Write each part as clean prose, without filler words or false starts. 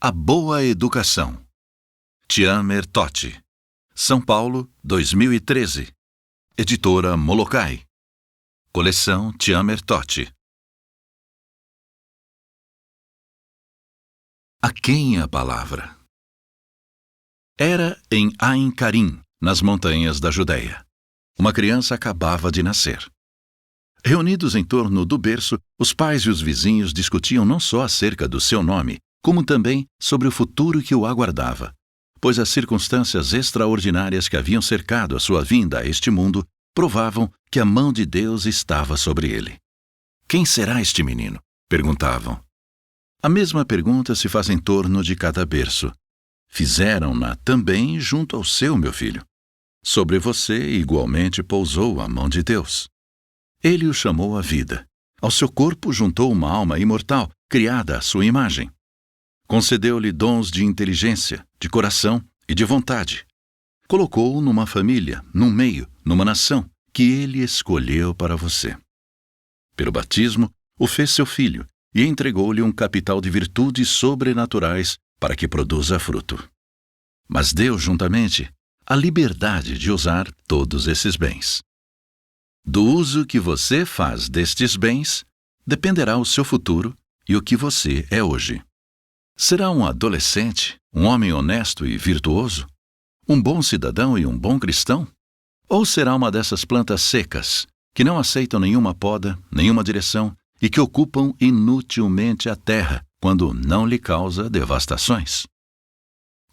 A Boa Educação. Tiamer Totti. São Paulo, 2013. Editora Molokai. Coleção Tiamer Totti. A quem a palavra? Era em Ain Karim, nas montanhas da Judéia. Uma criança acabava de nascer. Reunidos em torno do berço, os pais e os vizinhos discutiam não só acerca do seu nome, como também sobre o futuro que o aguardava, pois as circunstâncias extraordinárias que haviam cercado a sua vinda a este mundo provavam que a mão de Deus estava sobre ele. Quem será este menino? Perguntavam. A mesma pergunta se faz em torno de cada berço. Fizeram-na também junto ao seu, meu filho. Sobre você igualmente pousou a mão de Deus. Ele o chamou à vida. Ao seu corpo juntou uma alma imortal, criada à sua imagem. Concedeu-lhe dons de inteligência, de coração e de vontade. Colocou-o numa família, num meio, numa nação, que ele escolheu para você. Pelo batismo, o fez seu filho e entregou-lhe um capital de virtudes sobrenaturais para que produza fruto. Mas deu juntamente a liberdade de usar todos esses bens. Do uso que você faz destes bens, dependerá o seu futuro e o que você é hoje. Será um adolescente, um homem honesto e virtuoso? Um bom cidadão e um bom cristão? Ou será uma dessas plantas secas, que não aceitam nenhuma poda, nenhuma direção e que ocupam inutilmente a terra quando não lhe causa devastações?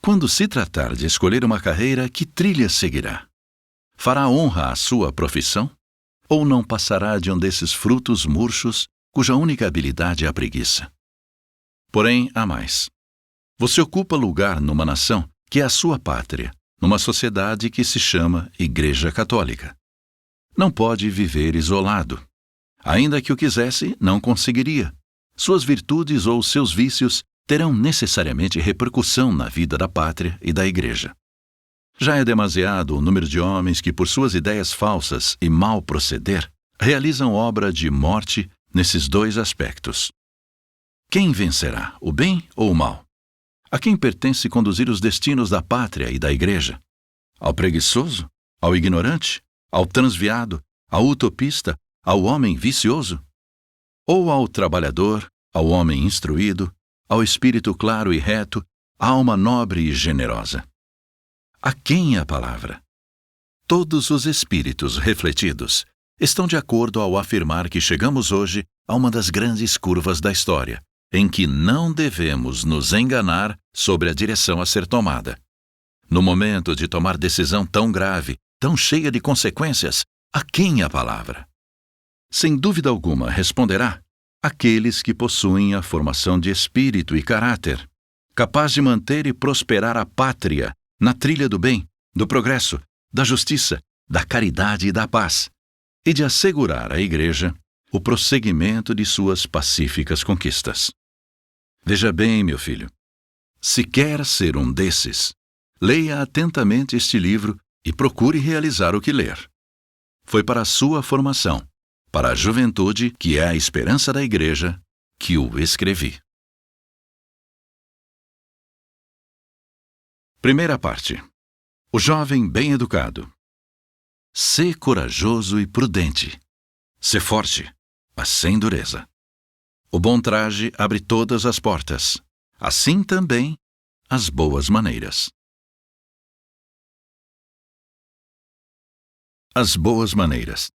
Quando se tratar de escolher uma carreira, que trilha seguirá? Fará honra à sua profissão? Ou não passará de um desses frutos murchos cuja única habilidade é a preguiça? Porém, há mais. Você ocupa lugar numa nação que é a sua pátria, numa sociedade que se chama Igreja Católica. Não pode viver isolado. Ainda que o quisesse, não conseguiria. Suas virtudes ou seus vícios terão necessariamente repercussão na vida da pátria e da Igreja. Já é demasiado o número de homens que, por suas ideias falsas e mal proceder, realizam obra de morte nesses dois aspectos. Quem vencerá, o bem ou o mal? A quem pertence conduzir os destinos da pátria e da Igreja? Ao preguiçoso? Ao ignorante? Ao transviado? Ao utopista? Ao homem vicioso? Ou ao trabalhador, ao homem instruído, ao espírito claro e reto, à alma nobre e generosa? A quem a palavra? Todos os espíritos refletidos estão de acordo ao afirmar que chegamos hoje a uma das grandes curvas da história, em que não devemos nos enganar sobre a direção a ser tomada. No momento de tomar decisão tão grave, tão cheia de consequências, a quem a palavra? Sem dúvida alguma responderá aqueles que possuem a formação de espírito e caráter, capaz de manter e prosperar a pátria na trilha do bem, do progresso, da justiça, da caridade e da paz, e de assegurar à Igreja o prosseguimento de suas pacíficas conquistas. Veja bem, meu filho, se quer ser um desses, leia atentamente este livro e procure realizar o que ler. Foi para a sua formação, para a juventude, que é a esperança da Igreja, que o escrevi. Primeira parte. O jovem bem educado. Sê corajoso e prudente. Sê forte, mas sem dureza. O bom traje abre todas as portas, assim também as boas maneiras. As boas maneiras.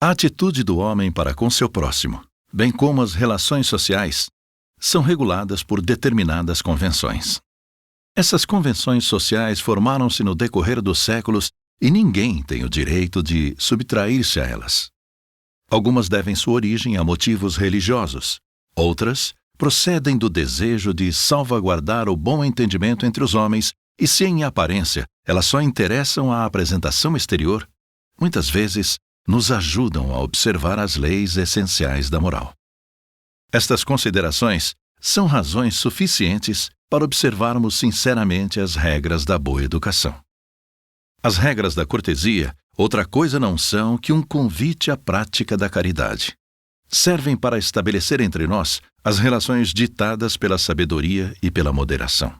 A atitude do homem para com seu próximo, bem como as relações sociais, são reguladas por determinadas convenções. Essas convenções sociais formaram-se no decorrer dos séculos e ninguém tem o direito de subtrair-se a elas. Algumas devem sua origem a motivos religiosos, outras procedem do desejo de salvaguardar o bom entendimento entre os homens e, se em aparência elas só interessam à apresentação exterior, muitas vezes nos ajudam a observar as leis essenciais da moral. Estas considerações são razões suficientes para observarmos sinceramente as regras da boa educação. As regras da cortesia outra coisa não são que um convite à prática da caridade. servem para estabelecer entre nós as relações ditadas pela sabedoria e pela moderação.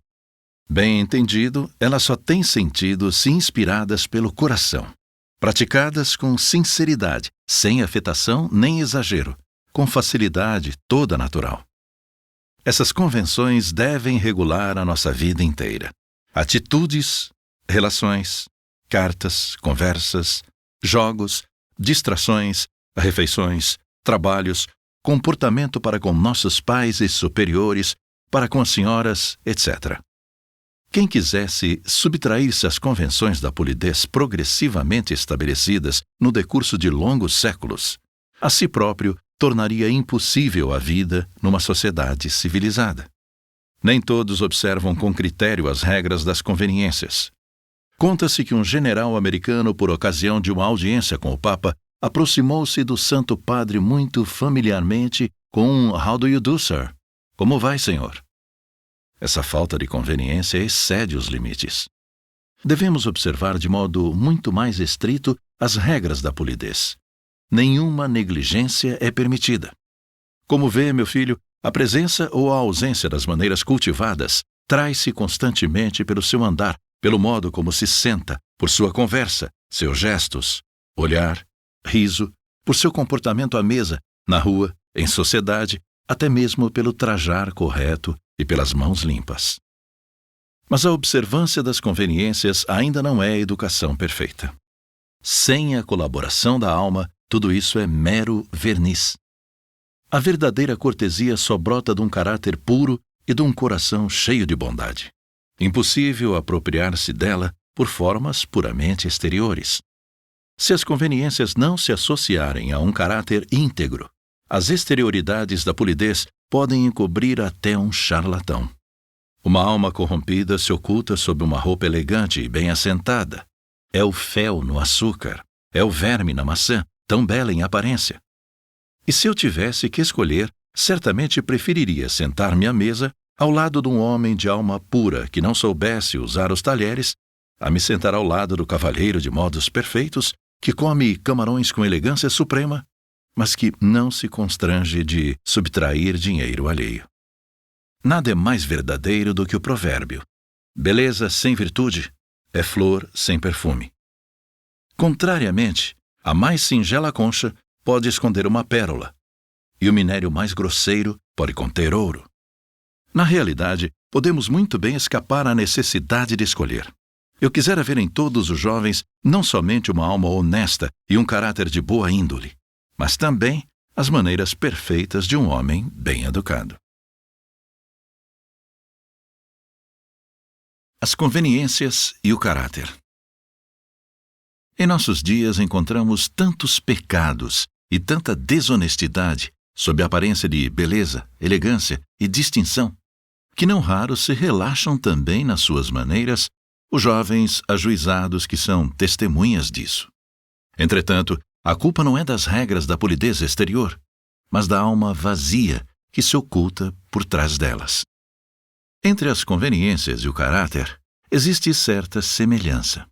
Bem entendido, elas só têm sentido se inspiradas pelo coração, praticadas com sinceridade, sem afetação nem exagero, com facilidade toda natural. Essas convenções devem regular a nossa vida inteira. Atitudes, relações, cartas, conversas, jogos, distrações, refeições, trabalhos, comportamento para com nossos pais e superiores, para com as senhoras, etc. Quem quisesse subtrair-se às convenções da polidez progressivamente estabelecidas no decurso de longos séculos, a si próprio tornaria impossível a vida numa sociedade civilizada. Nem todos observam com critério as regras das conveniências. Conta-se que um general americano, por ocasião de uma audiência com o Papa, aproximou-se do Santo Padre muito familiarmente com um "How do you do, sir?" Como vai, senhor? Essa falta de conveniência excede os limites. Devemos observar de modo muito mais estrito as regras da polidez. Nenhuma negligência é permitida. Como vê, meu filho, a presença ou a ausência das maneiras cultivadas traz-se constantemente pelo seu andar, pelo modo como se senta, por sua conversa, seus gestos, olhar, riso, por seu comportamento à mesa, na rua, em sociedade, até mesmo pelo trajar correto e pelas mãos limpas. Mas a observância das conveniências ainda não é educação perfeita. Sem a colaboração da alma, tudo isso é mero verniz. A verdadeira cortesia só brota de um caráter puro e de um coração cheio de bondade. Impossível apropriar-se dela por formas puramente exteriores. Se as conveniências não se associarem a um caráter íntegro, as exterioridades da polidez podem encobrir até um charlatão. Uma alma corrompida se oculta sob uma roupa elegante e bem assentada. É o fel no açúcar, é o verme na maçã, tão bela em aparência. E se eu tivesse que escolher, certamente preferiria sentar-me à mesa ao lado de um homem de alma pura que não soubesse usar os talheres, a me sentar ao lado do cavalheiro de modos perfeitos, que come camarões com elegância suprema, mas que não se constrange de subtrair dinheiro alheio. Nada é mais verdadeiro do que o provérbio: beleza sem virtude é flor sem perfume. Contrariamente, a mais singela concha pode esconder uma pérola, e o minério mais grosseiro pode conter ouro. Na realidade, podemos muito bem escapar à necessidade de escolher. Eu quisera ver em todos os jovens não somente uma alma honesta e um caráter de boa índole, mas também as maneiras perfeitas de um homem bem educado. As conveniências e o caráter. Em nossos dias encontramos tantos pecados e tanta desonestidade sob a aparência de beleza, elegância e distinção, que não raro se relaxam também nas suas maneiras os jovens ajuizados que são testemunhas disso. Entretanto, a culpa não é das regras da polidez exterior, mas da alma vazia que se oculta por trás delas. Entre as conveniências e o caráter, existe certa semelhança.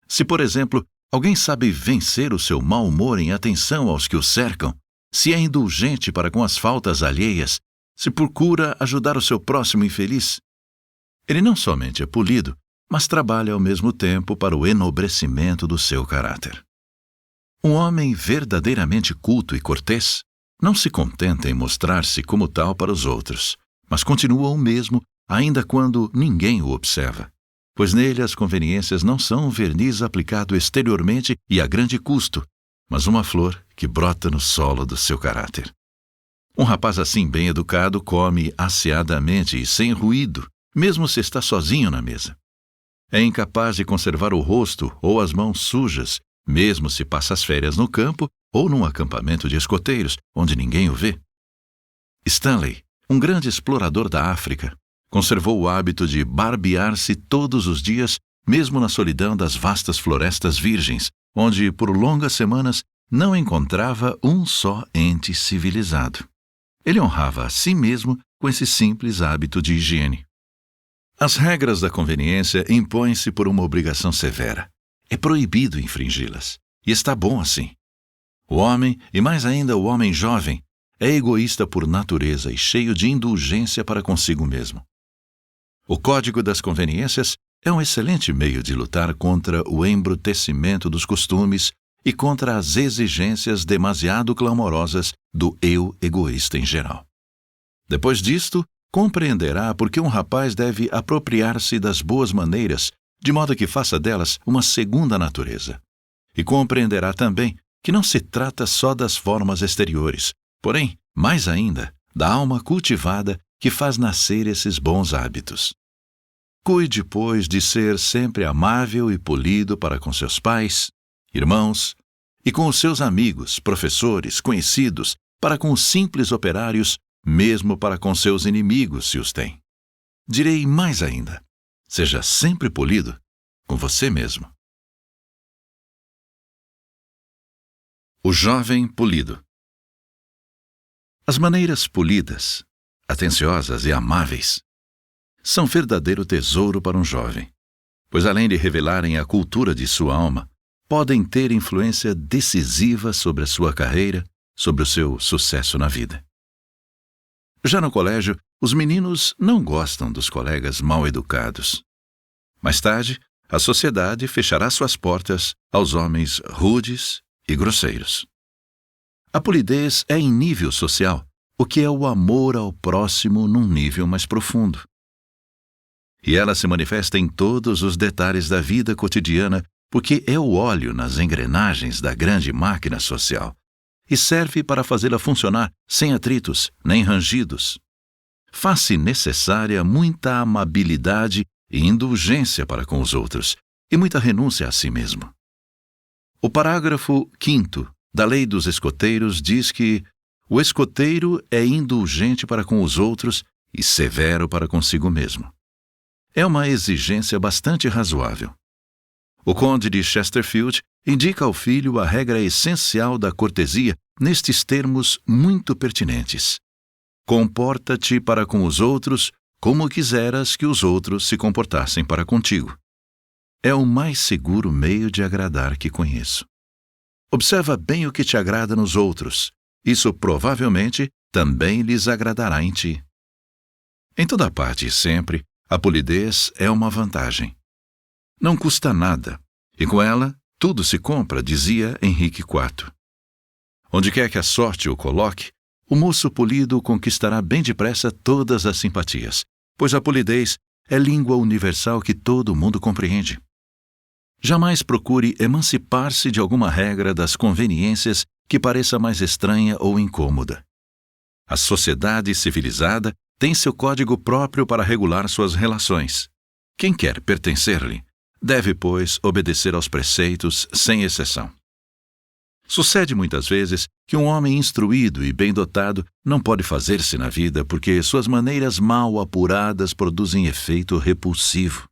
Se, por exemplo, alguém sabe vencer o seu mau humor em atenção aos que o cercam, se é indulgente para com as faltas alheias, se procura ajudar o seu próximo infeliz, ele não somente é polido, mas trabalha ao mesmo tempo para o enobrecimento do seu caráter. Um homem verdadeiramente culto e cortês não se contenta em mostrar-se como tal para os outros, mas continua o mesmo ainda quando ninguém o observa, pois nele as conveniências não são um verniz aplicado exteriormente e a grande custo, mas uma flor que brota no solo do seu caráter. Um rapaz assim bem educado come asseadamente e sem ruído, mesmo se está sozinho na mesa. É incapaz de conservar o rosto ou as mãos sujas, mesmo se passa as férias no campo ou num acampamento de escoteiros, onde ninguém o vê. Stanley, um grande explorador da África, conservou o hábito de barbear-se todos os dias, mesmo na solidão das vastas florestas virgens, onde, por longas semanas, não encontrava um só ente civilizado. Ele honrava a si mesmo com esse simples hábito de higiene. As regras da conveniência impõem-se por uma obrigação severa. É proibido infringi-las. E está bom assim. O homem, e mais ainda o homem jovem, é egoísta por natureza e cheio de indulgência para consigo mesmo. O Código das Conveniências é um excelente meio de lutar contra o embrutecimento dos costumes e contra as exigências demasiado clamorosas do eu egoísta em geral. Depois disto, compreenderá por que um rapaz deve apropriar-se das boas maneiras, de modo que faça delas uma segunda natureza. E compreenderá também que não se trata só das formas exteriores, porém, mais ainda, da alma cultivada que faz nascer esses bons hábitos. Cuide, pois, de ser sempre amável e polido para com seus pais, irmãos, e com os seus amigos, professores, conhecidos, para com os simples operários, mesmo para com seus inimigos, se os tem. Direi mais ainda, seja sempre polido com você mesmo. O jovem polido. As maneiras polidas, atenciosas e amáveis são verdadeiro tesouro para um jovem, pois além de revelarem a cultura de sua alma, podem ter influência decisiva sobre a sua carreira, sobre o seu sucesso na vida. Já no colégio, os meninos não gostam dos colegas mal educados. Mais tarde, a sociedade fechará suas portas aos homens rudes e grosseiros. A polidez é em nível social, o que é o amor ao próximo num nível mais profundo. E ela se manifesta em todos os detalhes da vida cotidiana, porque é o óleo nas engrenagens da grande máquina social e serve para fazê-la funcionar sem atritos nem rangidos. Faz-se necessária muita amabilidade e indulgência para com os outros e muita renúncia a si mesmo. O parágrafo 5º da Lei dos Escoteiros diz que o escoteiro é indulgente para com os outros e severo para consigo mesmo. É uma exigência bastante razoável. O conde de Chesterfield indica ao filho a regra essencial da cortesia nestes termos muito pertinentes. Comporta-te para com os outros como quiseras que os outros se comportassem para contigo. É o mais seguro meio de agradar que conheço. Observa bem o que te agrada nos outros. Isso provavelmente também lhes agradará em ti. Em toda parte e sempre, a polidez é uma vantagem. Não custa nada, e com ela tudo se compra, dizia Henrique IV. Onde quer que a sorte o coloque, o moço polido conquistará bem depressa todas as simpatias, pois a polidez é língua universal que todo mundo compreende. Jamais procure emancipar-se de alguma regra das conveniências que pareça mais estranha ou incômoda. A sociedade civilizada tem seu código próprio para regular suas relações. Quem quer pertencer-lhe deve, pois, obedecer aos preceitos sem exceção. Sucede muitas vezes que um homem instruído e bem dotado não pode fazer-se na vida porque suas maneiras mal apuradas produzem efeito repulsivo.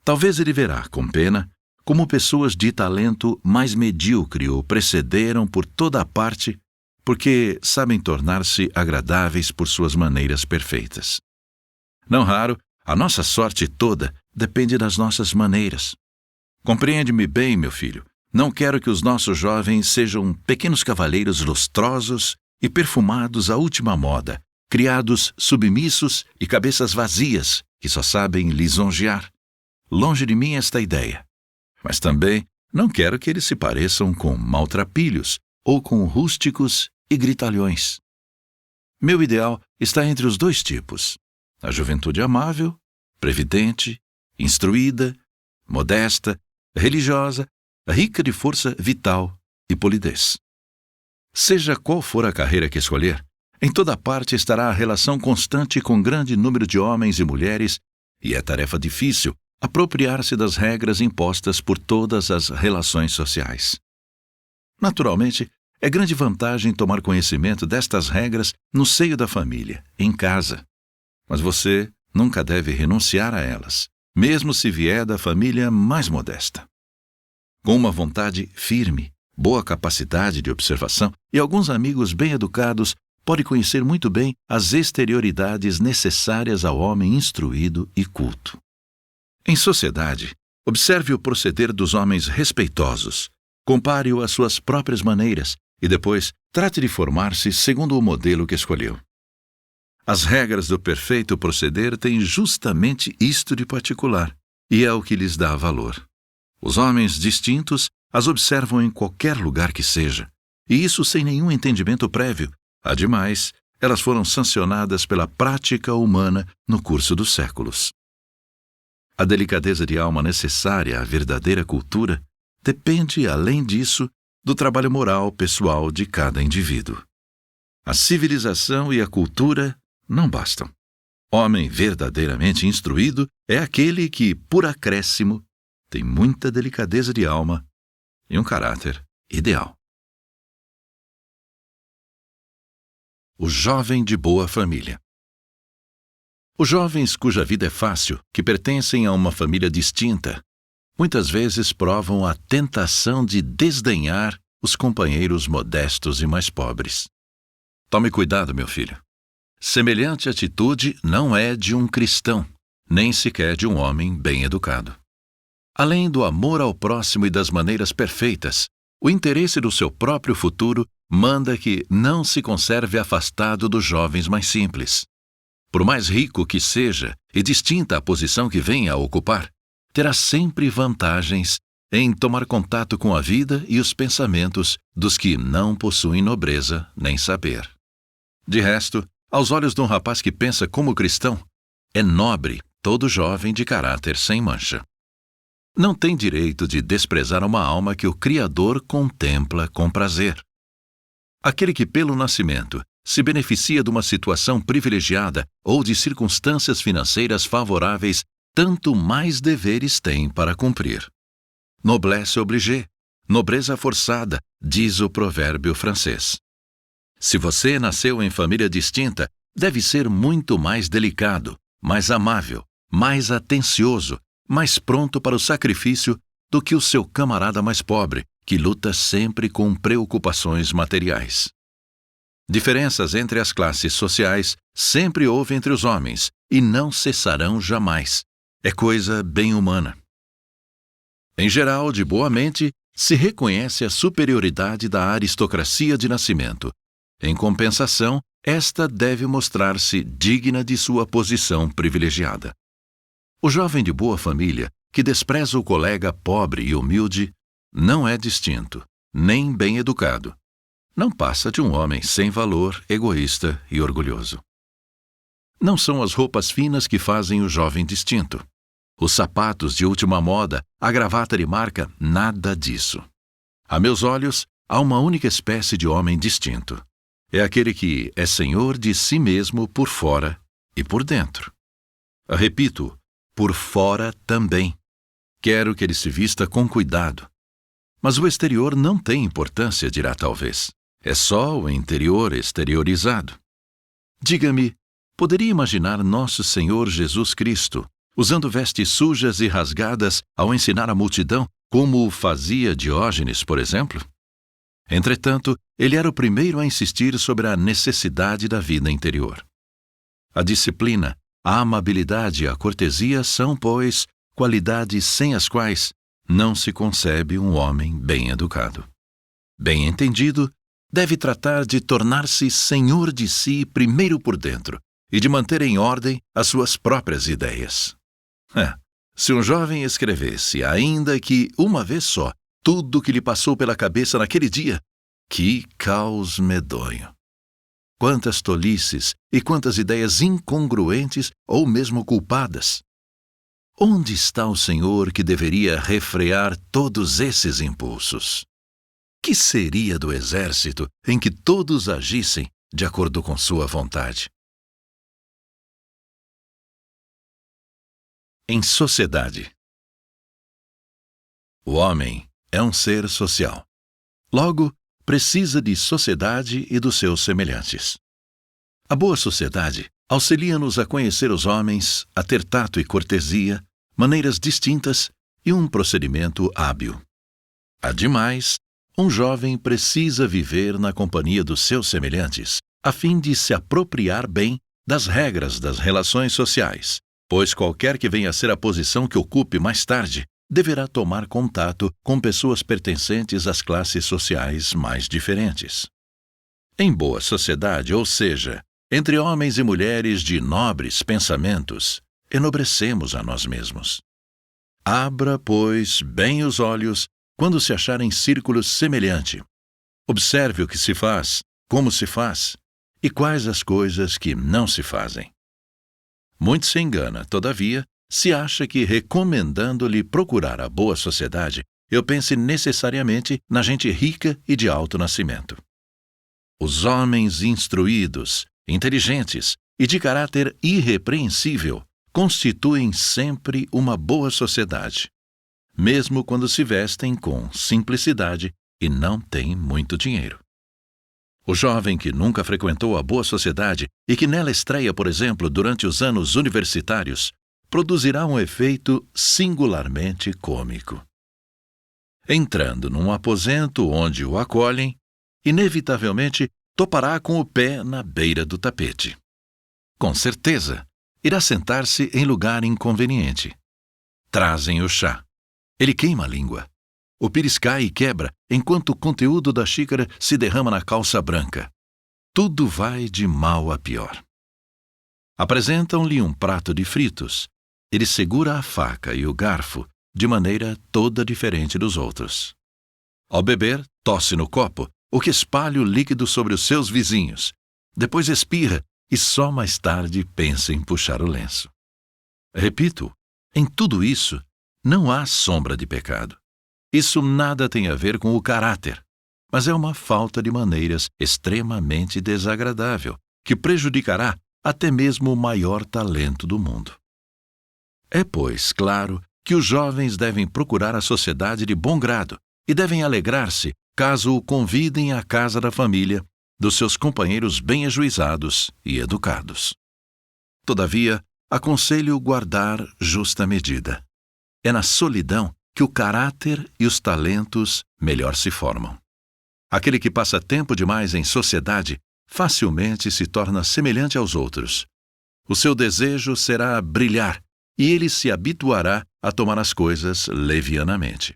Talvez ele verá, com pena, como pessoas de talento mais medíocre o precederam por toda a parte porque sabem tornar-se agradáveis por suas maneiras perfeitas. Não raro, a nossa sorte toda depende das nossas maneiras. Compreende-me bem, meu filho. Não quero que os nossos jovens sejam pequenos cavalheiros lustrosos e perfumados à última moda, criados submissos e cabeças vazias que só sabem lisonjear. Longe de mim esta ideia. Mas também não quero que eles se pareçam com maltrapilhos ou com rústicos e gritalhões. Meu ideal está entre os dois tipos: a juventude amável, previdente, instruída, modesta, religiosa, rica de força vital e polidez. Seja qual for a carreira que escolher, em toda parte estará a relação constante com grande número de homens e mulheres, e é tarefa difícil apropriar-se das regras impostas por todas as relações sociais. Naturalmente, é grande vantagem tomar conhecimento destas regras no seio da família, em casa. Mas você nunca deve renunciar a elas, mesmo se vier da família mais modesta. Com uma vontade firme, boa capacidade de observação e alguns amigos bem educados, pode conhecer muito bem as exterioridades necessárias ao homem instruído e culto. Em sociedade, observe o proceder dos homens respeitosos, Compare-o às suas próprias maneiras e depois trate de formar-se segundo o modelo que escolheu. As regras do perfeito proceder têm justamente isto de particular, e é o que lhes dá valor. Os homens distintos as observam em qualquer lugar que seja, e isso sem nenhum entendimento prévio. Ademais, elas foram sancionadas pela prática humana no curso dos séculos. A delicadeza de alma necessária à verdadeira cultura depende, além disso, do trabalho moral pessoal de cada indivíduo. A civilização e a cultura não bastam. Homem verdadeiramente instruído é aquele que, por acréscimo, tem muita delicadeza de alma e um caráter ideal. O jovem de boa família. Os jovens cuja vida é fácil, que pertencem a uma família distinta, muitas vezes provam a tentação de desdenhar os companheiros modestos e mais pobres. Tome cuidado, meu filho. Semelhante atitude não é de um cristão, nem sequer de um homem bem educado. Além do amor ao próximo e das maneiras perfeitas, o interesse do seu próprio futuro manda que não se conserve afastado dos jovens mais simples. Por mais rico que seja e distinta a posição que venha a ocupar, terá sempre vantagens em tomar contato com a vida e os pensamentos dos que não possuem nobreza nem saber. De resto, aos olhos de um rapaz que pensa como cristão, é nobre todo jovem de caráter sem mancha. Não tem direito de desprezar uma alma que o Criador contempla com prazer. Aquele que pelo nascimento se beneficia de uma situação privilegiada ou de circunstâncias financeiras favoráveis, tanto mais deveres tem para cumprir. Noblesse oblige, nobreza forçada, diz o provérbio francês. Se você nasceu em família distinta, deve ser muito mais delicado, mais amável, mais atencioso, mais pronto para o sacrifício do que o seu camarada mais pobre, que luta sempre com preocupações materiais. Diferenças entre as classes sociais sempre houve entre os homens e não cessarão jamais. É coisa bem humana. Em geral, de boa mente, se reconhece a superioridade da aristocracia de nascimento. Em compensação, esta deve mostrar-se digna de sua posição privilegiada. O jovem de boa família, que despreza o colega pobre e humilde, não é distinto, nem bem educado. Não passa de um homem sem valor, egoísta e orgulhoso. Não são as roupas finas que fazem o jovem distinto. Os sapatos de última moda, a gravata de marca, nada disso. A meus olhos, há uma única espécie de homem distinto. É aquele que é senhor de si mesmo por fora e por dentro. Repito, por fora também. Quero que ele se vista com cuidado. Mas o exterior não tem importância, dirá talvez. É só o interior exteriorizado. Diga-me, poderia imaginar nosso Senhor Jesus Cristo usando vestes sujas e rasgadas ao ensinar a multidão, como o fazia Diógenes, por exemplo? Entretanto, ele era o primeiro a insistir sobre a necessidade da vida interior. A disciplina, a amabilidade e a cortesia são, pois, qualidades sem as quais não se concebe um homem bem educado. Bem entendido, deve tratar de tornar-se senhor de si primeiro por dentro e de manter em ordem as suas próprias ideias. Se um jovem escrevesse, ainda que uma vez só, tudo o que lhe passou pela cabeça naquele dia, que caos medonho! Quantas tolices e quantas ideias incongruentes ou mesmo culpadas! Onde está o Senhor que deveria refrear todos esses impulsos? Que seria do exército em que todos agissem de acordo com sua vontade? Em sociedade. O homem é um ser social. Logo, precisa de sociedade e dos seus semelhantes. A boa sociedade auxilia-nos a conhecer os homens, a ter tato e cortesia, maneiras distintas e um procedimento hábil. Ademais, um jovem precisa viver na companhia dos seus semelhantes, a fim de se apropriar bem das regras das relações sociais, pois qualquer que venha a ser a posição que ocupe mais tarde, deverá tomar contato com pessoas pertencentes às classes sociais mais diferentes. Em boa sociedade, ou seja, entre homens e mulheres de nobres pensamentos, enobrecemos a nós mesmos. Abra, pois, bem os olhos quando se achar em círculo semelhante. Observe o que se faz, como se faz, e quais as coisas que não se fazem. Muito se engana, todavia, se acha que, recomendando-lhe procurar a boa sociedade, eu pense necessariamente na gente rica e de alto nascimento. Os homens instruídos, inteligentes e de caráter irrepreensível constituem sempre uma boa sociedade, mesmo quando se vestem com simplicidade e não têm muito dinheiro. O jovem que nunca frequentou a boa sociedade e que nela estreia, por exemplo, durante os anos universitários, produzirá um efeito singularmente cômico. Entrando num aposento onde o acolhem, inevitavelmente topará com o pé na beira do tapete. Com certeza, irá sentar-se em lugar inconveniente. Trazem o chá. Ele queima a língua. O pires cai e quebra, enquanto o conteúdo da xícara se derrama na calça branca. Tudo vai de mal a pior. Apresentam-lhe um prato de fritos. Ele segura a faca e o garfo de maneira toda diferente dos outros. Ao beber, tosse no copo, o que espalha o líquido sobre os seus vizinhos. Depois espirra e só mais tarde pensa em puxar o lenço. Repito, em tudo isso não há sombra de pecado. Isso nada tem a ver com o caráter, mas é uma falta de maneiras extremamente desagradável, que prejudicará até mesmo o maior talento do mundo. É, pois, claro que os jovens devem procurar a sociedade de bom grado e devem alegrar-se caso o convidem à casa da família, dos seus companheiros bem ajuizados e educados. Todavia, aconselho guardar justa medida. É na solidão que o caráter e os talentos melhor se formam. Aquele que passa tempo demais em sociedade facilmente se torna semelhante aos outros. O seu desejo será brilhar e ele se habituará a tomar as coisas levianamente.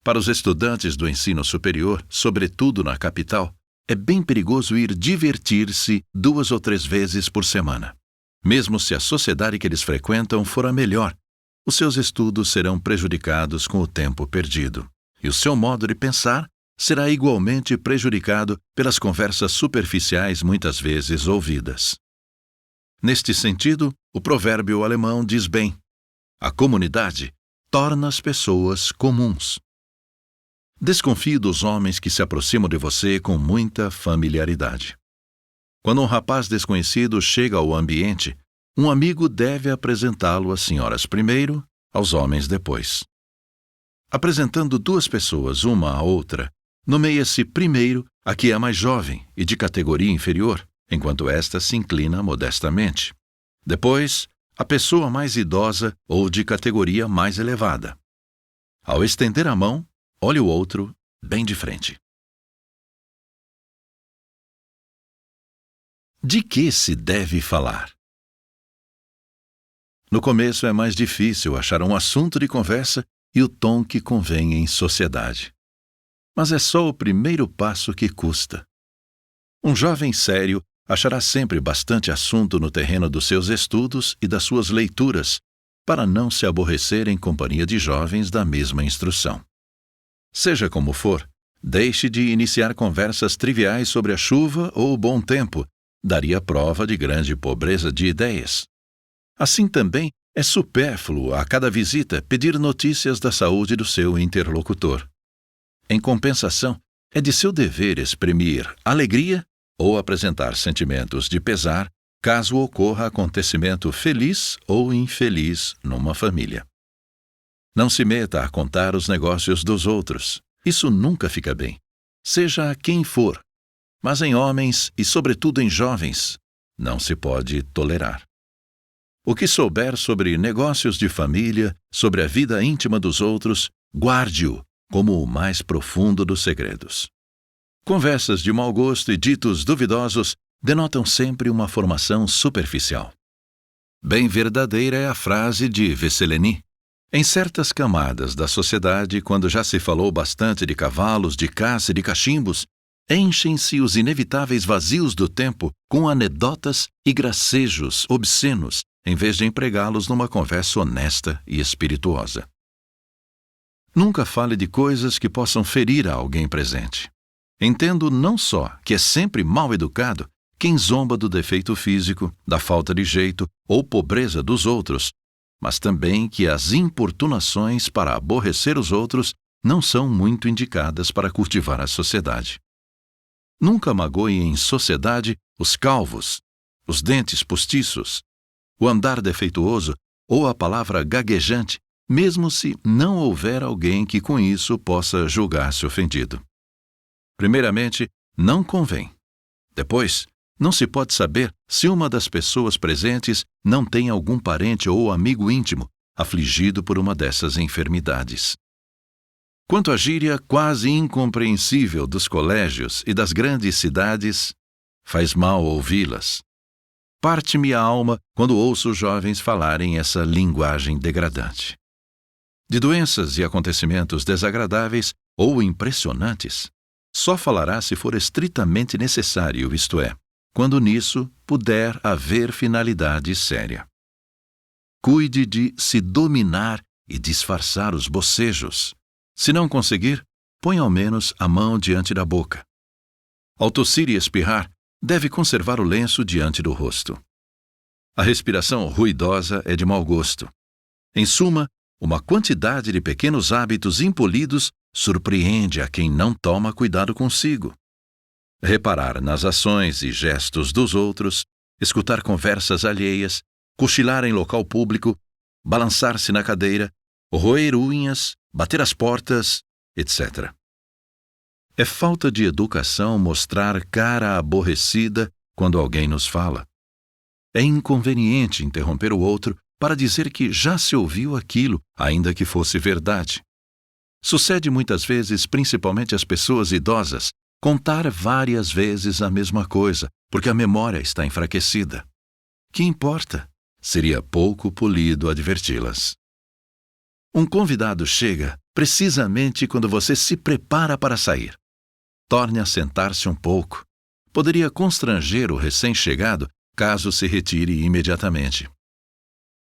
Para os estudantes do ensino superior, sobretudo na capital, é bem perigoso ir divertir-se 2 ou 3 vezes por semana. Mesmo se a sociedade que eles frequentam for a melhor, os seus estudos serão prejudicados com o tempo perdido, e o seu modo de pensar será igualmente prejudicado pelas conversas superficiais muitas vezes ouvidas. Neste sentido, o provérbio alemão diz bem: a comunidade torna as pessoas comuns. Desconfie dos homens que se aproximam de você com muita familiaridade. Quando um rapaz desconhecido chega ao ambiente, um amigo deve apresentá-lo às senhoras primeiro, aos homens depois. Apresentando 2 pessoas uma à outra, nomeia-se primeiro a que é mais jovem e de categoria inferior, enquanto esta se inclina modestamente. Depois, a pessoa mais idosa ou de categoria mais elevada. Ao estender a mão, olhe o outro bem de frente. De que se deve falar? No começo é mais difícil achar um assunto de conversa e o tom que convém em sociedade. Mas é só o primeiro passo que custa. Um jovem sério achará sempre bastante assunto no terreno dos seus estudos e das suas leituras, para não se aborrecer em companhia de jovens da mesma instrução. Seja como for, deixe de iniciar conversas triviais sobre a chuva ou o bom tempo, daria prova de grande pobreza de ideias. Assim também é supérfluo a cada visita pedir notícias da saúde do seu interlocutor. Em compensação, é de seu dever exprimir alegria ou apresentar sentimentos de pesar caso ocorra acontecimento feliz ou infeliz numa família. Não se meta a contar os negócios dos outros. Isso nunca fica bem, seja quem for, mas em homens e sobretudo em jovens, não se pode tolerar. O que souber sobre negócios de família, sobre a vida íntima dos outros, guarde-o como o mais profundo dos segredos. Conversas de mau gosto e ditos duvidosos denotam sempre uma formação superficial. Bem verdadeira é a frase de Vesseleny: Em certas camadas da sociedade, quando já se falou bastante de cavalos, de caça e de cachimbos, enchem-se os inevitáveis vazios do tempo com anedotas e gracejos obscenos, em vez de empregá-los numa conversa honesta e espirituosa. Nunca fale de coisas que possam ferir a alguém presente. Entendo não só que é sempre mal educado quem zomba do defeito físico, da falta de jeito ou pobreza dos outros, mas também que as importunações para aborrecer os outros não são muito indicadas para cultivar a sociedade. Nunca magoe em sociedade os calvos, os dentes postiços, o andar defeituoso ou a palavra gaguejante, mesmo se não houver alguém que com isso possa julgar-se ofendido. Primeiramente, não convém. Depois, não se pode saber se uma das pessoas presentes não tem algum parente ou amigo íntimo afligido por uma dessas enfermidades. Quanto à gíria quase incompreensível dos colégios e das grandes cidades, faz mal ouvi-las. Parte-me a alma quando ouço os jovens falarem essa linguagem degradante. De doenças e acontecimentos desagradáveis ou impressionantes, só falará se for estritamente necessário, isto é, quando nisso puder haver finalidade séria. Cuide de se dominar e disfarçar os bocejos. Se não conseguir, põe ao menos a mão diante da boca. Ao tossir e espirrar, deve conservar o lenço diante do rosto. A respiração ruidosa é de mau gosto. Em suma, uma quantidade de pequenos hábitos impolidos surpreende a quem não toma cuidado consigo. Reparar nas ações e gestos dos outros, escutar conversas alheias, cochilar em local público, balançar-se na cadeira, roer unhas, bater as portas, etc. É falta de educação mostrar cara aborrecida quando alguém nos fala. É inconveniente interromper o outro para dizer que já se ouviu aquilo, ainda que fosse verdade. Sucede muitas vezes, principalmente às pessoas idosas, contar várias vezes a mesma coisa, porque a memória está enfraquecida. Que importa? Seria pouco polido adverti-las. Um convidado chega precisamente quando você se prepara para sair. Torne a sentar-se um pouco. Poderia constranger o recém-chegado caso se retire imediatamente.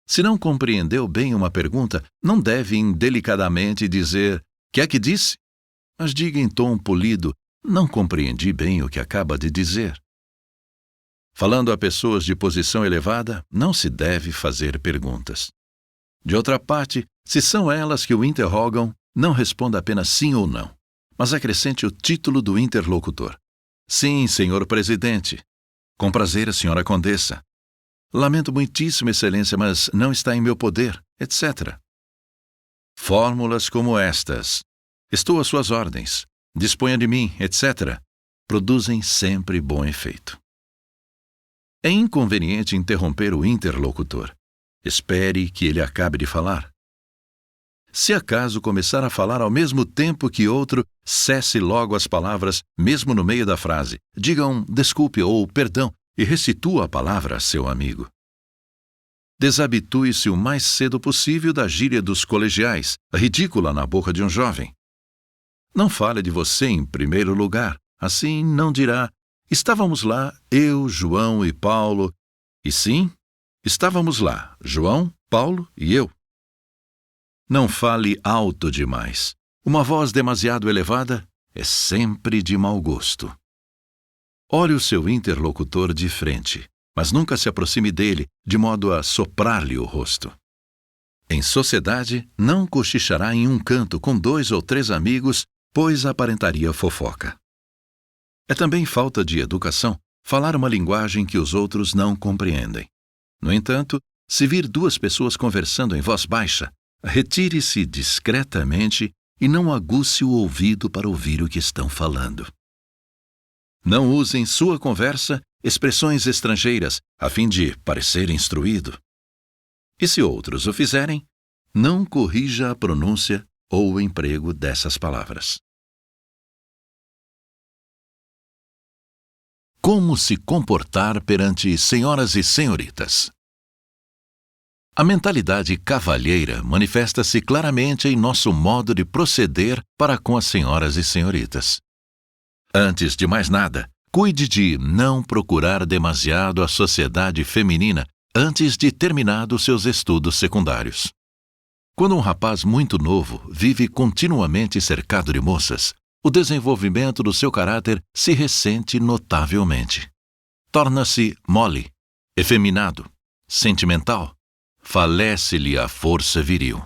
Se não compreendeu bem uma pergunta, não deve indelicadamente dizer "que é que disse?", mas diga em tom polido "não compreendi bem o que acaba de dizer". Falando a pessoas de posição elevada, não se deve fazer perguntas. De outra parte, se são elas que o interrogam, não responda apenas sim ou não, mas acrescente o título do interlocutor. Sim, senhor presidente. Com prazer, senhora condessa. Lamento muitíssimo, excelência, mas não está em meu poder, etc. Fórmulas como estas, estou às suas ordens, disponha de mim, etc., produzem sempre bom efeito. É inconveniente interromper o interlocutor. Espere que ele acabe de falar. Se acaso começar a falar ao mesmo tempo que outro, cesse logo as palavras, mesmo no meio da frase. Diga um desculpe ou perdão e restitua a palavra a seu amigo. Desabitue-se o mais cedo possível da gíria dos colegiais, ridícula na boca de um jovem. Não fale de você em primeiro lugar, assim não dirá "estávamos lá, eu, João e Paulo", e sim, "estávamos lá, João, Paulo e eu". Não fale alto demais. Uma voz demasiado elevada é sempre de mau gosto. Olhe o seu interlocutor de frente, mas nunca se aproxime dele de modo a soprar-lhe o rosto. Em sociedade, não cochichará em um canto com 2 ou 3 amigos, pois aparentaria fofoca. É também falta de educação falar uma linguagem que os outros não compreendem. No entanto, se vir 2 pessoas conversando em voz baixa, retire-se discretamente e não aguce o ouvido para ouvir o que estão falando. Não use em sua conversa expressões estrangeiras a fim de parecer instruído. E se outros o fizerem, não corrija a pronúncia ou o emprego dessas palavras. Como se comportar perante senhoras e senhoritas? A mentalidade cavalheira manifesta-se claramente em nosso modo de proceder para com as senhoras e senhoritas. Antes de mais nada, cuide de não procurar demasiado a sociedade feminina antes de terminados seus estudos secundários. Quando um rapaz muito novo vive continuamente cercado de moças, o desenvolvimento do seu caráter se ressente notavelmente. Torna-se mole, efeminado, sentimental, falece-lhe a força viril.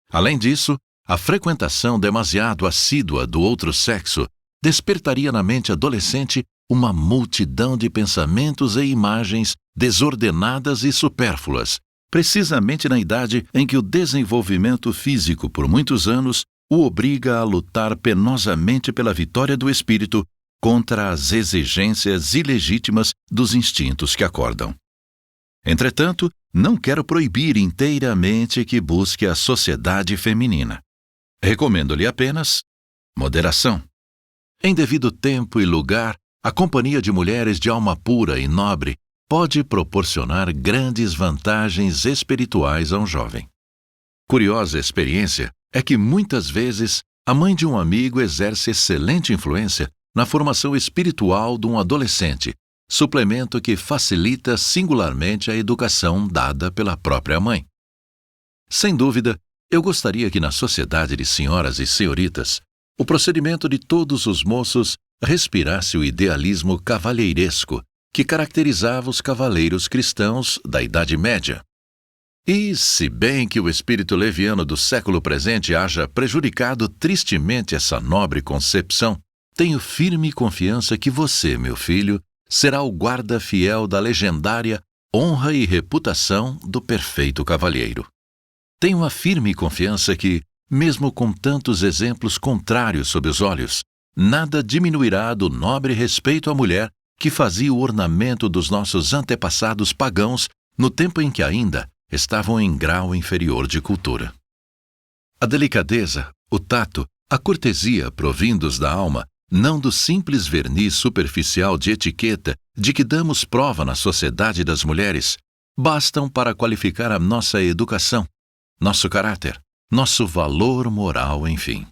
Além disso, a frequentação demasiado assídua do outro sexo despertaria na mente adolescente uma multidão de pensamentos e imagens desordenadas e supérfluas, precisamente na idade em que o desenvolvimento físico por muitos anos o obriga a lutar penosamente pela vitória do espírito contra as exigências ilegítimas dos instintos que acordam. Entretanto, não quero proibir inteiramente que busque a sociedade feminina. Recomendo-lhe apenas moderação. Em devido tempo e lugar, a companhia de mulheres de alma pura e nobre pode proporcionar grandes vantagens espirituais a um jovem. Curiosa experiência é que muitas vezes a mãe de um amigo exerce excelente influência na formação espiritual de um adolescente, suplemento que facilita singularmente a educação dada pela própria mãe. Sem dúvida, eu gostaria que na sociedade de senhoras e senhoritas, o procedimento de todos os moços respirasse o idealismo cavalheiresco que caracterizava os cavaleiros cristãos da Idade Média. E, se bem que o espírito leviano do século presente haja prejudicado tristemente essa nobre concepção, tenho firme confiança que você, meu filho, será o guarda fiel da legendária honra e reputação do perfeito cavalheiro. Tenho a firme confiança que, mesmo com tantos exemplos contrários sob os olhos, nada diminuirá do nobre respeito à mulher que fazia o ornamento dos nossos antepassados pagãos no tempo em que ainda estavam em grau inferior de cultura. A delicadeza, o tato, a cortesia provindos da alma, não do simples verniz superficial de etiqueta de que damos prova na sociedade das mulheres, bastam para qualificar a nossa educação, nosso caráter, nosso valor moral, enfim.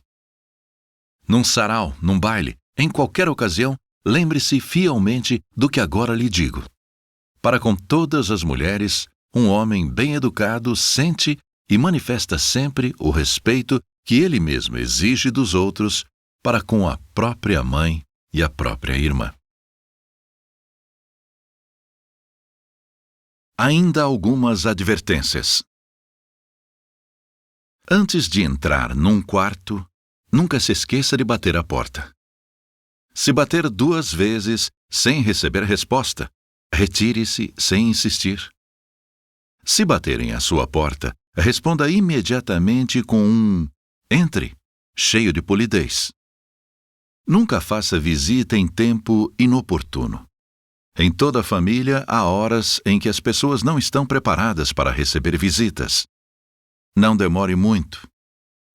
Num sarau, num baile, em qualquer ocasião, lembre-se fielmente do que agora lhe digo. Para com todas as mulheres, um homem bem educado sente e manifesta sempre o respeito que ele mesmo exige dos outros para com a própria mãe e a própria irmã. Ainda algumas advertências. Antes de entrar num quarto, nunca se esqueça de bater a porta. Se bater 2 vezes sem receber resposta, retire-se sem insistir. Se baterem à sua porta, responda imediatamente com um "entre", cheio de polidez. Nunca faça visita em tempo inoportuno. Em toda a família há horas em que as pessoas não estão preparadas para receber visitas. Não demore muito.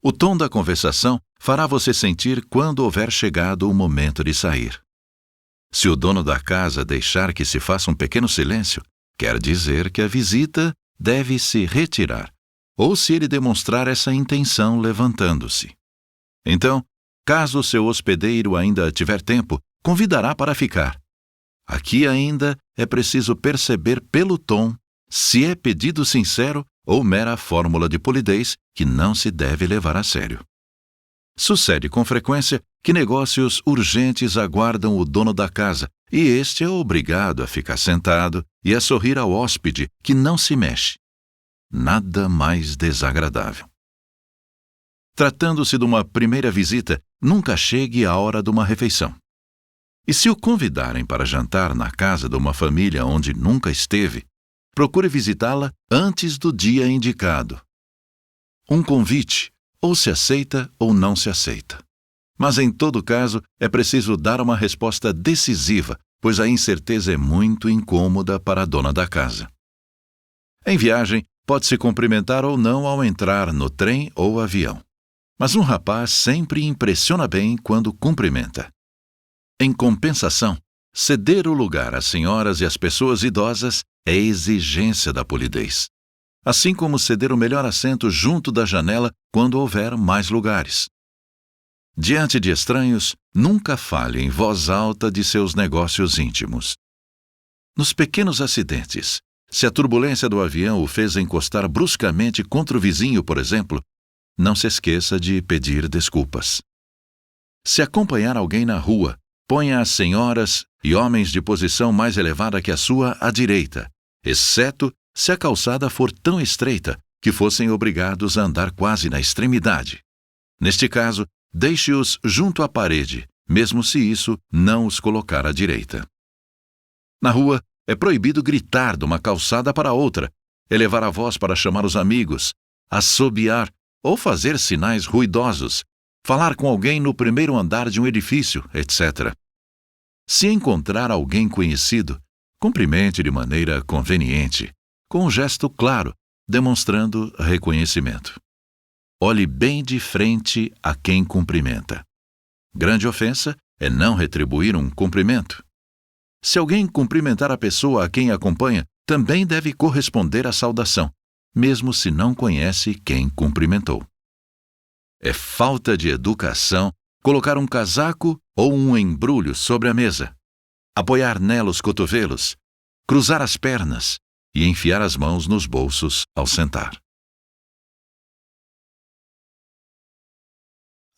O tom da conversação fará você sentir quando houver chegado o momento de sair. Se o dono da casa deixar que se faça um pequeno silêncio, quer dizer que a visita deve se retirar, ou se ele demonstrar essa intenção levantando-se. Então, caso o seu hospedeiro ainda tiver tempo, convidará para ficar. Aqui ainda é preciso perceber pelo tom se é pedido sincero ou mera fórmula de polidez que não se deve levar a sério. Sucede com frequência que negócios urgentes aguardam o dono da casa e este é obrigado a ficar sentado e a sorrir ao hóspede que não se mexe. Nada mais desagradável. Tratando-se de uma primeira visita, nunca chegue à hora de uma refeição. E se o convidarem para jantar na casa de uma família onde nunca esteve, procure visitá-la antes do dia indicado. Um convite, ou se aceita ou não se aceita. Mas em todo caso, é preciso dar uma resposta decisiva, pois a incerteza é muito incômoda para a dona da casa. Em viagem, pode-se cumprimentar ou não ao entrar no trem ou avião. Mas um rapaz sempre impressiona bem quando cumprimenta. Em compensação, ceder o lugar às senhoras e às pessoas idosas é exigência da polidez. assim como ceder o melhor assento junto da janela quando houver mais lugares. Diante de estranhos, nunca fale em voz alta de seus negócios íntimos. Nos pequenos acidentes, se a turbulência do avião o fez encostar bruscamente contra o vizinho, por exemplo, não se esqueça de pedir desculpas. Se acompanhar alguém na rua, ponha as senhoras e homens de posição mais elevada que a sua à direita, exceto se a calçada for tão estreita que fossem obrigados a andar quase na extremidade. Neste caso, deixe-os junto à parede, mesmo se isso não os colocar à direita. Na rua, é proibido gritar de uma calçada para outra, elevar a voz para chamar os amigos, assobiar ou fazer sinais ruidosos, falar com alguém no primeiro andar de um edifício, etc. Se encontrar alguém conhecido, cumprimente de maneira conveniente, com um gesto claro, demonstrando reconhecimento. Olhe bem de frente a quem cumprimenta. Grande ofensa é não retribuir um cumprimento. Se alguém cumprimentar a pessoa a quem acompanha, também deve corresponder à saudação, mesmo se não conhece quem cumprimentou. É falta de educação colocar um casaco ou um embrulho sobre a mesa, apoiar nela os cotovelos, cruzar as pernas e enfiar as mãos nos bolsos ao sentar.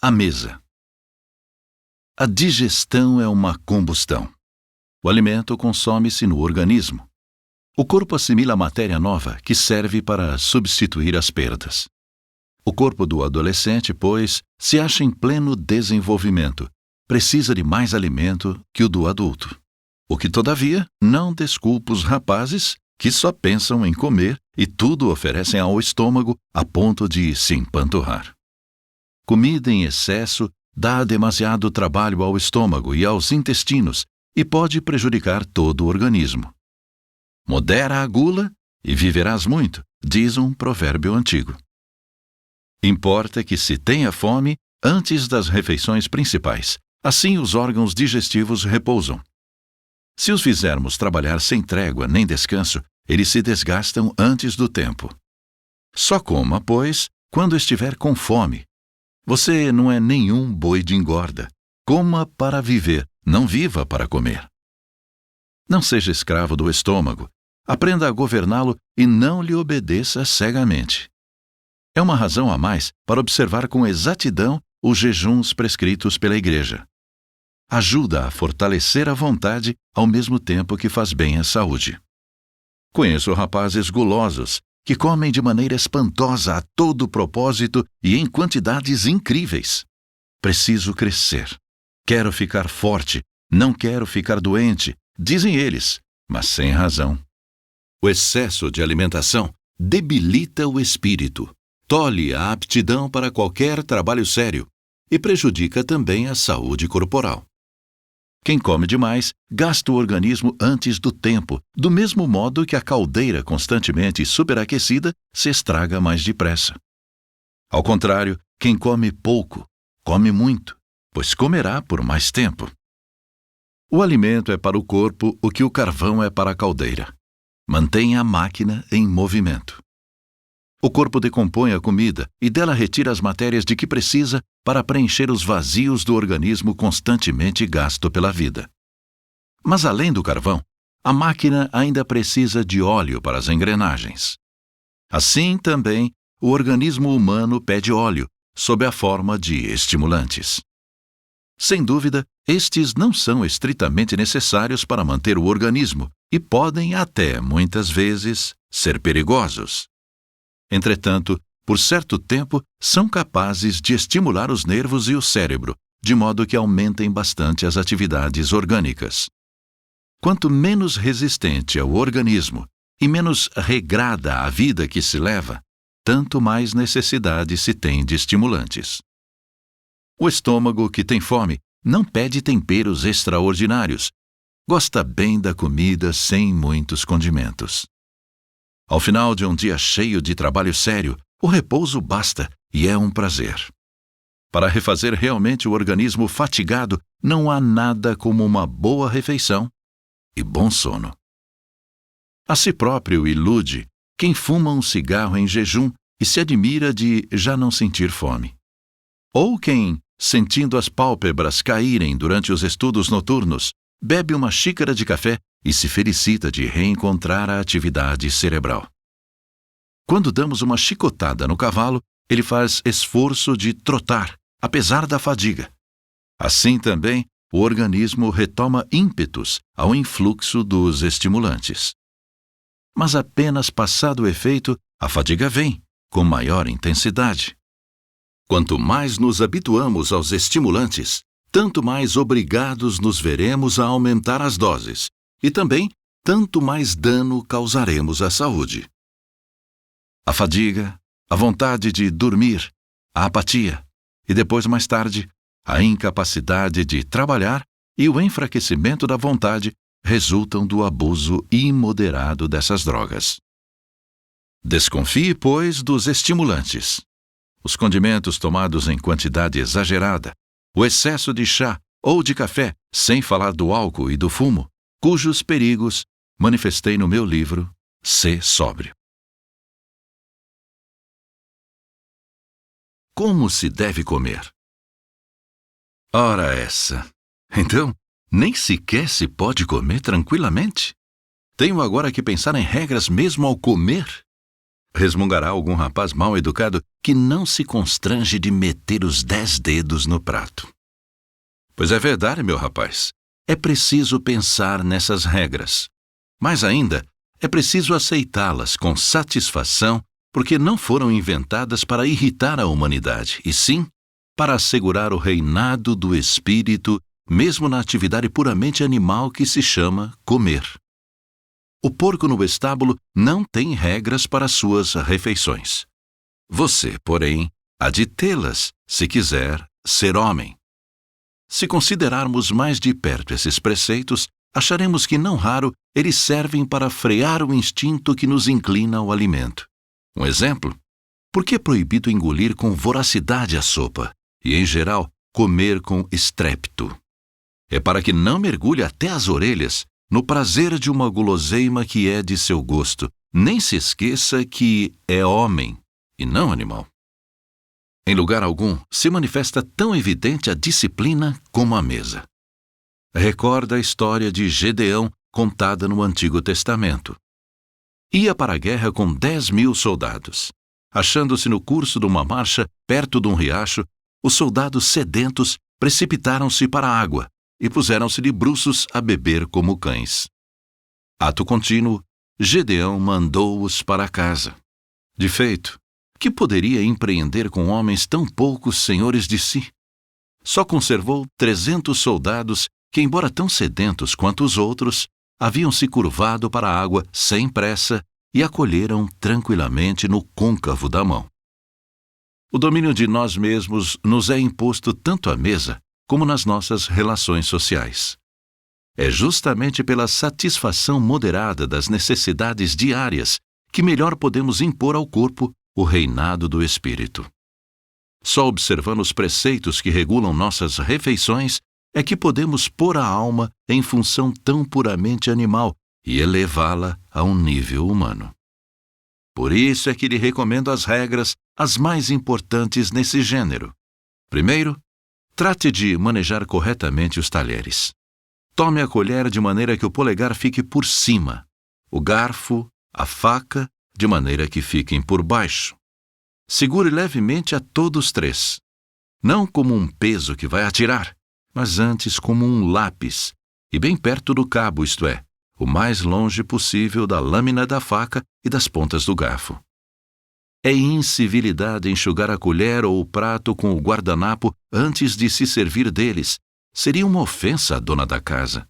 A mesa. A digestão é uma combustão. O alimento consome-se no organismo. O corpo assimila matéria nova que serve para substituir as perdas. O corpo do adolescente, pois, se acha em pleno desenvolvimento. Precisa de mais alimento que o do adulto. O que, todavia, não desculpa os rapazes que só pensam em comer e tudo oferecem ao estômago a ponto de se empanturrar. Comida em excesso dá demasiado trabalho ao estômago e aos intestinos e pode prejudicar todo o organismo. Modera a gula e viverás muito, diz um provérbio antigo. Importa que se tenha fome antes das refeições principais, assim os órgãos digestivos repousam. Se os fizermos trabalhar sem trégua nem descanso, eles se desgastam antes do tempo. Só coma, pois, quando estiver com fome. Você não é nenhum boi de engorda. Coma para viver, não viva para comer. Não seja escravo do estômago. Aprenda a governá-lo e não lhe obedeça cegamente. É uma razão a mais para observar com exatidão os jejuns prescritos pela Igreja. Ajuda a fortalecer a vontade ao mesmo tempo que faz bem à saúde. Conheço rapazes gulosos que comem de maneira espantosa a todo propósito e em quantidades incríveis. Preciso crescer. Quero ficar forte, não quero ficar doente, dizem eles, mas sem razão. O excesso de alimentação debilita o espírito, tolhe a aptidão para qualquer trabalho sério e prejudica também a saúde corporal. Quem come demais gasta o organismo antes do tempo, do mesmo modo que a caldeira constantemente superaquecida se estraga mais depressa. Ao contrário, quem come pouco, come muito, pois comerá por mais tempo. O alimento é para o corpo o que o carvão é para a caldeira. Mantenha a máquina em movimento. O corpo decompõe a comida e dela retira as matérias de que precisa para preencher os vazios do organismo constantemente gasto pela vida. Mas além do carvão, a máquina ainda precisa de óleo para as engrenagens. Assim também, o organismo humano pede óleo, sob a forma de estimulantes. Sem dúvida, estes não são estritamente necessários para manter o organismo e podem até, muitas vezes, ser perigosos. Entretanto, por certo tempo, são capazes de estimular os nervos e o cérebro, de modo que aumentem bastante as atividades orgânicas. Quanto menos resistente é o organismo e menos regrada a vida que se leva, tanto mais necessidade se tem de estimulantes. O estômago que tem fome não pede temperos extraordinários, gosta bem da comida sem muitos condimentos. Ao final de um dia cheio de trabalho sério, o repouso basta e é um prazer. Para refazer realmente o organismo fatigado, não há nada como uma boa refeição e bom sono. A si próprio ilude quem fuma um cigarro em jejum e se admira de já não sentir fome. Ou quem, sentindo as pálpebras caírem durante os estudos noturnos, bebe uma xícara de café e se felicita de reencontrar a atividade cerebral. Quando damos uma chicotada no cavalo, ele faz esforço de trotar, apesar da fadiga. Assim também, o organismo retoma ímpetos ao influxo dos estimulantes. Mas apenas passado o efeito, a fadiga vem, com maior intensidade. Quanto mais nos habituamos aos estimulantes, tanto mais obrigados nos veremos a aumentar as doses, e também tanto mais dano causaremos à saúde. A fadiga, a vontade de dormir, a apatia e depois, mais tarde, a incapacidade de trabalhar e o enfraquecimento da vontade resultam do abuso imoderado dessas drogas. Desconfie, pois, dos estimulantes. Os condimentos tomados em quantidade exagerada, o excesso de chá ou de café, sem falar do álcool e do fumo, cujos perigos manifestei no meu livro Sê Sóbrio. Como se deve comer? Ora essa! Então, nem sequer se pode comer tranquilamente? Tenho agora que pensar em regras mesmo ao comer? Resmungará algum rapaz mal educado que não se constrange de meter os 10 dedos no prato. Pois é verdade, meu rapaz. É preciso pensar nessas regras. Mais ainda, é preciso aceitá-las com satisfação, porque não foram inventadas para irritar a humanidade, e sim para assegurar o reinado do espírito, mesmo na atividade puramente animal que se chama comer. O porco no estábulo não tem regras para suas refeições. Você, porém, há de tê-las, se quiser ser homem. Se considerarmos mais de perto esses preceitos, acharemos que, não raro, eles servem para frear o instinto que nos inclina ao alimento. Um exemplo? Por que é proibido engolir com voracidade a sopa e, em geral, comer com estrépito? É para que não mergulhe até as orelhas no prazer de uma guloseima que é de seu gosto, nem se esqueça que é homem e não animal. Em lugar algum se manifesta tão evidente a disciplina como a mesa. Recorda a história de Gedeão contada no Antigo Testamento. Ia para a guerra com 10.000 soldados. Achando-se no curso de uma marcha perto de um riacho, os soldados sedentos precipitaram-se para a água e puseram-se de bruços a beber como cães. Ato contínuo, Gedeão mandou-os para casa. De feito, que poderia empreender com homens tão poucos senhores de si? Só conservou 300 soldados que, embora tão sedentos quanto os outros, haviam se curvado para a água sem pressa e acolheram tranquilamente no côncavo da mão. O domínio de nós mesmos nos é imposto tanto à mesa como nas nossas relações sociais. É justamente pela satisfação moderada das necessidades diárias que melhor podemos impor ao corpo o reinado do espírito. Só observando os preceitos que regulam nossas refeições é que podemos pôr a alma em função tão puramente animal e elevá-la a um nível humano. Por isso é que lhe recomendo as regras, as mais importantes nesse gênero. Primeiro, trate de manejar corretamente os talheres. Tome a colher de maneira que o polegar fique por cima, o garfo, a faca, de maneira que fiquem por baixo. Segure levemente a todos três, não como um peso que vai atirar, mas antes como um lápis, e bem perto do cabo, isto é, o mais longe possível da lâmina da faca e das pontas do garfo. É incivilidade enxugar a colher ou o prato com o guardanapo antes de se servir deles. Seria uma ofensa à dona da casa.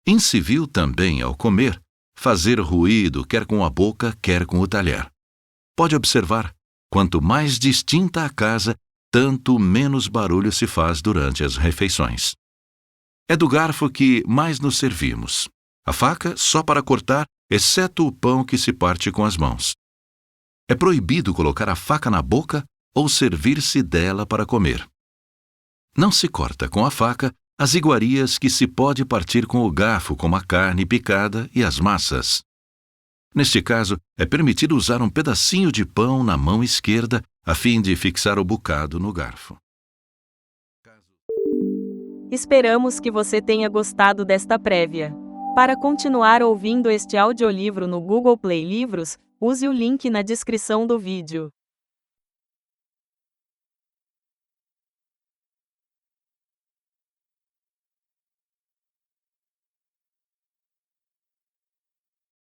Incivil também, ao comer, fazer ruído quer com a boca, quer com o talher. Pode observar, quanto mais distinta a casa, tanto menos barulho se faz durante as refeições. É do garfo que mais nos servimos. A faca só para cortar, exceto o pão que se parte com as mãos. É proibido colocar a faca na boca ou servir-se dela para comer. Não se corta com a faca as iguarias que se pode partir com o garfo, como a carne picada e as massas. Neste caso, é permitido usar um pedacinho de pão na mão esquerda a fim de fixar o bocado no garfo. Esperamos que você tenha gostado desta prévia. Para continuar ouvindo este audiolivro no Google Play Livros, use o link na descrição do vídeo.